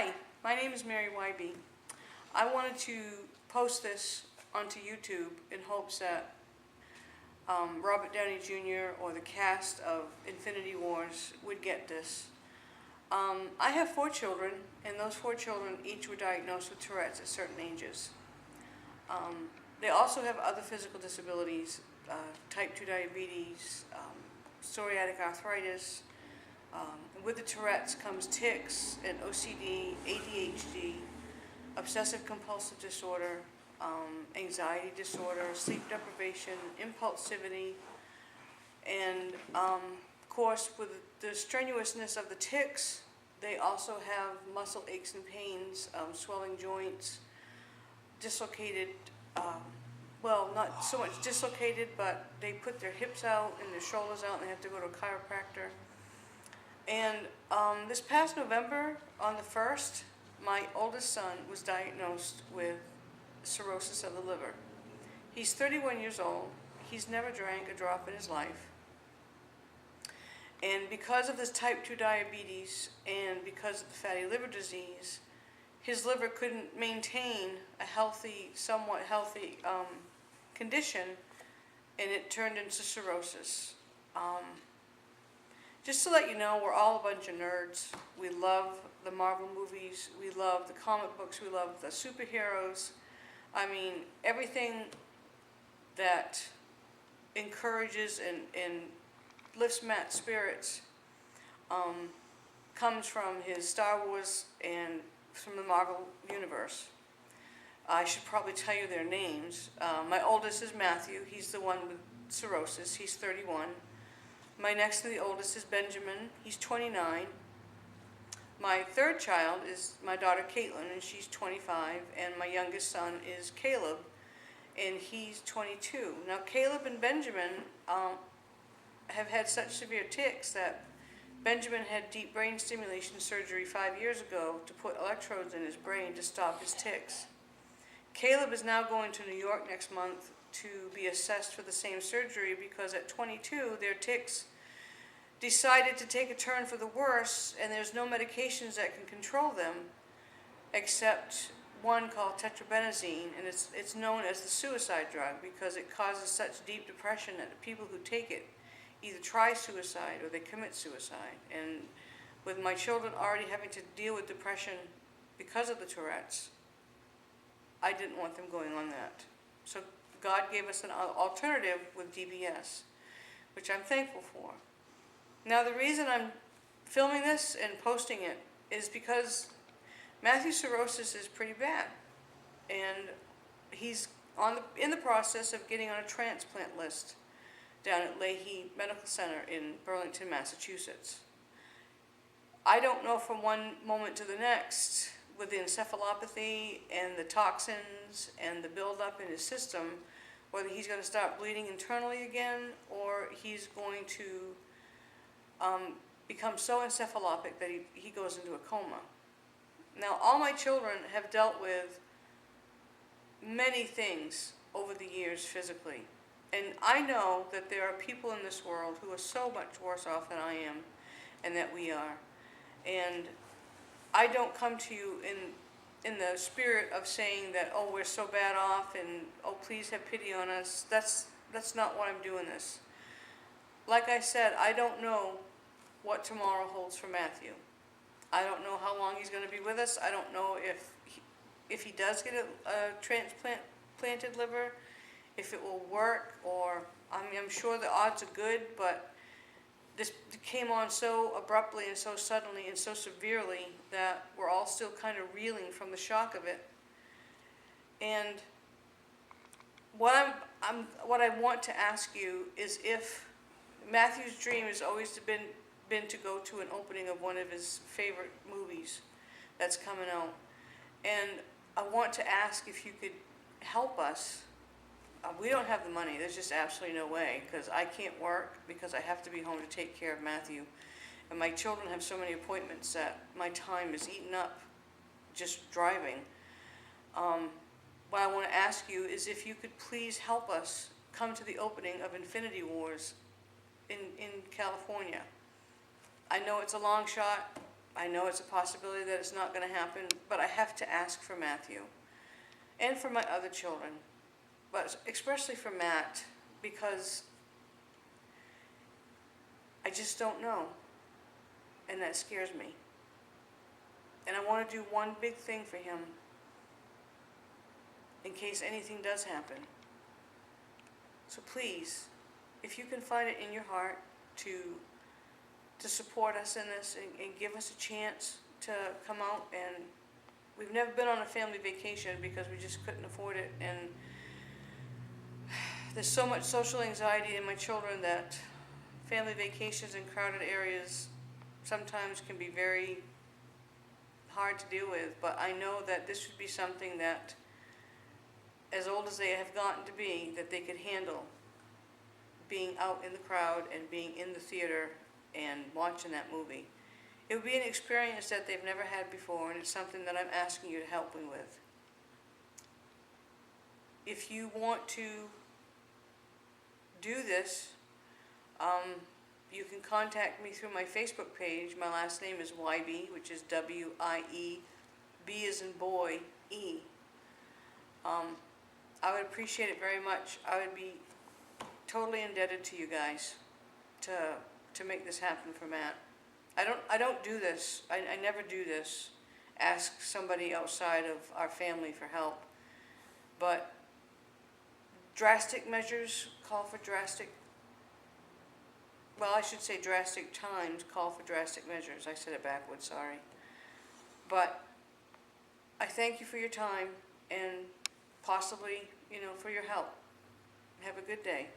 Hi, my name is Mary Wybe. I wanted to post this onto YouTube in hopes that Robert Downey Jr. or the cast of Infinity Wars would get this. I have 4 children, and those 4 children each were diagnosed with Tourette's at certain ages. They also have other physical disabilities, type 2 diabetes, psoriatic arthritis. With the Tourette's comes tics and OCD, ADHD, obsessive compulsive disorder, anxiety disorder, sleep deprivation, impulsivity, and of course with the strenuousness of the tics, they also have muscle aches and pains, swelling joints, dislocated, well, not so much dislocated, but they put their hips out and their shoulders out and they have to go to a chiropractor. And this past November, on the 1st, my oldest son was diagnosed with cirrhosis of the liver. He's 31 years old. He's never drank a drop in his life. And because of this type 2 diabetes and because of the fatty liver disease, his liver couldn't maintain a healthy, somewhat healthy condition, and it turned into cirrhosis. Just to let you know, we're all a bunch of nerds. We love the Marvel movies, we love the comic books, we love the superheroes. I mean, everything that encourages and lifts Matt's spirits comes from his Star Wars and from the Marvel universe. I should probably tell you their names. My oldest is Matthew. He's the one with cirrhosis. He's 31. My next to the oldest is Benjamin. He's 29. My third child is my daughter Caitlin, and she's 25. And my youngest son is Caleb, and he's 22. Now Caleb and Benjamin have had such severe tics that Benjamin had deep brain stimulation surgery 5 years ago to put electrodes in his brain to stop his tics. Caleb is now going to New York next month to be assessed for the same surgery because at 22 their tics decided to take a turn for the worse, and there's no medications that can control them except one called tetrabenazine, and it's known as the suicide drug because it causes such deep depression that the people who take it either try suicide or they commit suicide. And with my children already having to deal with depression because of the Tourette's, I didn't want them going on that. So God gave us an alternative with DBS, which I'm thankful for. Now the reason I'm filming this and posting it is because Matthew's cirrhosis is pretty bad, and he's in the process of getting on a transplant list down at Leahy Medical Center in Burlington, Massachusetts. I don't know from one moment to the next with the encephalopathy and the toxins and the buildup in his system whether he's going to start bleeding internally again or he's going to become so encephalopathic that he goes into a coma. Now, all my children have dealt with many things over the years physically. And I know that there are people in this world who are so much worse off than I am and that we are. And I don't come to you in the spirit of saying that, oh, we're so bad off and, oh, please have pity on us. That's not why I'm doing this. Like I said, I don't know what tomorrow holds for Matthew. I don't know how long he's going to be with us. I don't know if he does get a transplanted liver, if it will work, or I mean, I'm sure the odds are good, but this came on so abruptly and so suddenly and so severely that we're all still kind of reeling from the shock of it. And what I want to ask you is if Matthew's dream has always been to go to an opening of one of his favorite movies that's coming out. And I want to ask if you could help us. We don't have the money. There's just absolutely no way because I can't work because I have to be home to take care of Matthew. And my children have so many appointments that my time is eaten up just driving. What I want to ask you is if you could please help us come to the opening of Infinity Wars in California. I know it's a long shot. I know it's a possibility that it's not going to happen, but I have to ask for Matthew and for my other children, but especially for Matt, because I just don't know, and that scares me. And I want to do one big thing for him in case anything does happen. So please, if you can find it in your heart to support us in this and give us a chance to come out, and we've never been on a family vacation because we just couldn't afford it, and there's so much social anxiety in my children that family vacations in crowded areas sometimes can be very hard to deal with, but I know that this would be something that, as old as they have gotten to be, that they could handle being out in the crowd and being in the theater and watching that movie. It would be an experience that they've never had before, and it's something that I'm asking you to help me with. If you want to do this, you can contact me through my Facebook page. My last name is Wybe, which is W-I-E, B as in boy, E. I would appreciate it very much. I would be totally indebted to you guys to make this happen for Matt. I don't do this. I never do this. Ask somebody outside of our family for help. But drastic measures call for drastic, well, I should say drastic times call for drastic measures. I said it backwards, sorry. But I thank you for your time and possibly, for your help. Have a good day.